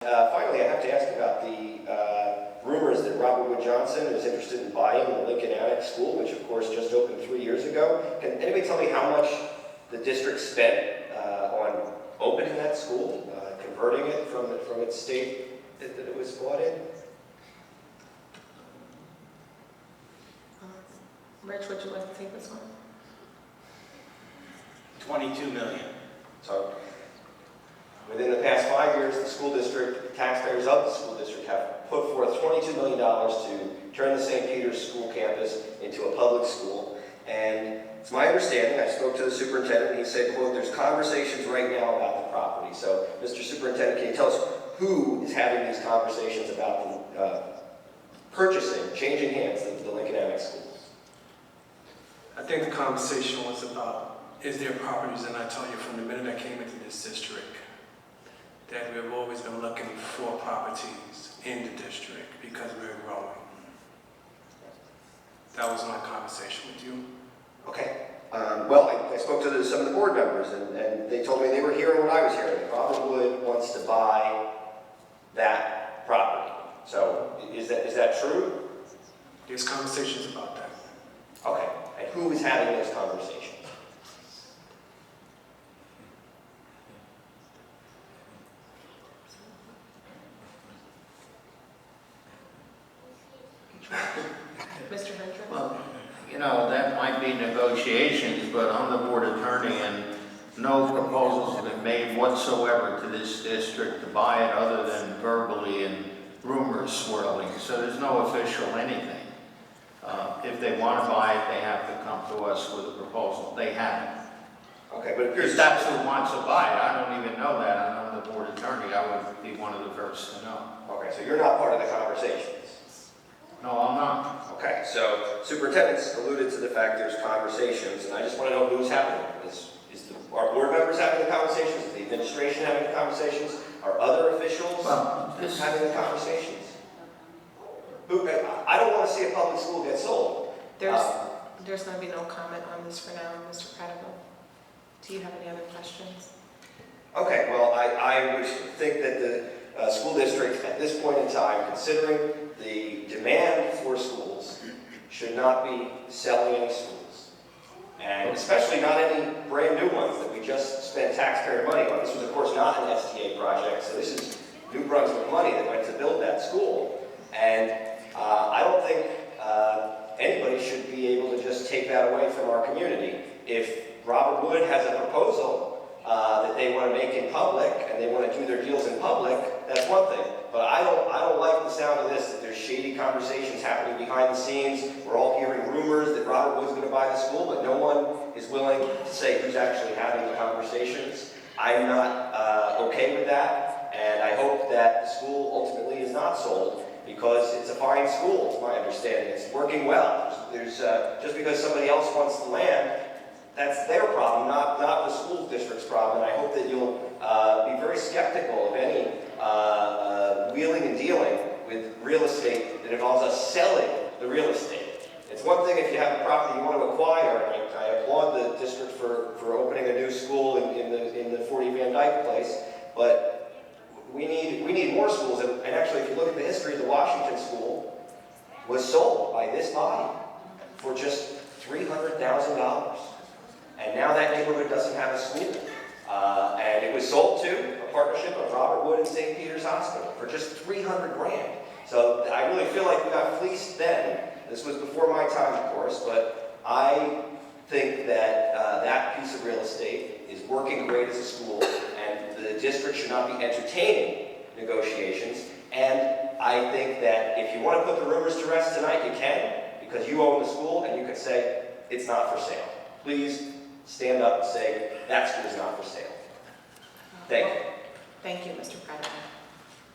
Finally, I have to ask about the rumors that Robert Wood Johnson is interested in buying the Lincoln Annex School, which of course just opened 3 years ago. Can anybody tell me how much the district spent on opening that school, converting it from its state that it was bought in? Rich, would you like to take this one? $22 million. So, within the past 5 years, the school district, the taxpayers of the school district have put forth $22 million to turn the St. Peter's school campus into a public school. And it's my understanding, I spoke to the superintendent, and he said, quote, there's conversations right now about the property. So, Mr. Superintendent, can you tell us who is having these conversations about the purchasing, changing hands of the Lincoln Annex School? I think the conversation was about, is there properties, and I tell you from the minute I came into this district, that we've always been looking for properties in the district because we're growing. That was my conversation with you. Okay. Well, I spoke to some of the board members, and they told me they were hearing what I was hearing. Robert Wood wants to buy that property. So, is that true? There's conversations about that. Okay. And who is having those conversations? Mr. Hendrick? Well, you know, that might be negotiations, but I'm the board attorney and no proposals have been made whatsoever to this district to buy it other than verbally and rumors swirling. So there's no official anything. If they want to buy it, they have to come to us with a proposal. They haven't. Okay, but it appears If that's who wants to buy it, I don't even know that. I'm the board attorney. I would be one of the first to know. okay, so you're not part of the conversations. No, I'm not. Okay, so superintendents alluded to the fact there's conversations, and I just want to know who's having them. Are board members having the conversations? Is the administration having the conversations? Are other officials having the conversations? I don't want to see a public school get sold. There's going to be no comment on this for now, Mr. Pradigal. Do you have any other questions? Okay, well, I would think that the school district at this point in time, considering the demand for schools, should not be selling any schools. And especially not any brand new ones that we just spent taxpayer money on. This was, of course, not an STA project, so this is New Brunswick money that went to build that school. And I don't think anybody should be able to just take that away from our community. If Robert Wood has a proposal that they want to make in public and they want to do their deals in public, that's one thing. But I don't like the sound of this, that there's shady conversations happening behind the scenes. We're all hearing rumors that Robert Wood's going to buy the school, but no one is willing to say who's actually having the conversations. I'm not okay with that, and I hope that the school ultimately is not sold, because it's a fine school, is my understanding. It's working well. There's just because somebody else wants the land, that's their problem, not the school district's problem. And I hope that you'll be very skeptical of any wheeling and dealing with real estate that involves us selling the real estate. It's one thing if you have a property you want to acquire, and I applaud the district for opening a new school in the 40 Van Dyke place, but we need more schools, and actually if you look at the history, the Washington School was sold by this body for just $300,000. And now that neighborhood doesn't have a school. And it was sold to a partnership of Robert Wood and St. Peter's Hospital for just $300 grand. So I really feel like we got fleeced then. This was before my time, of course, but I think that that piece of real estate is working great as a school, and the district should not be entertaining negotiations. And I think that if you want to put the rumors to rest tonight, you can, because you own the school, and you could say, it's not for sale. Please stand up and say, that school is not for sale. Thank you. Thank you, Mr. Pradigal.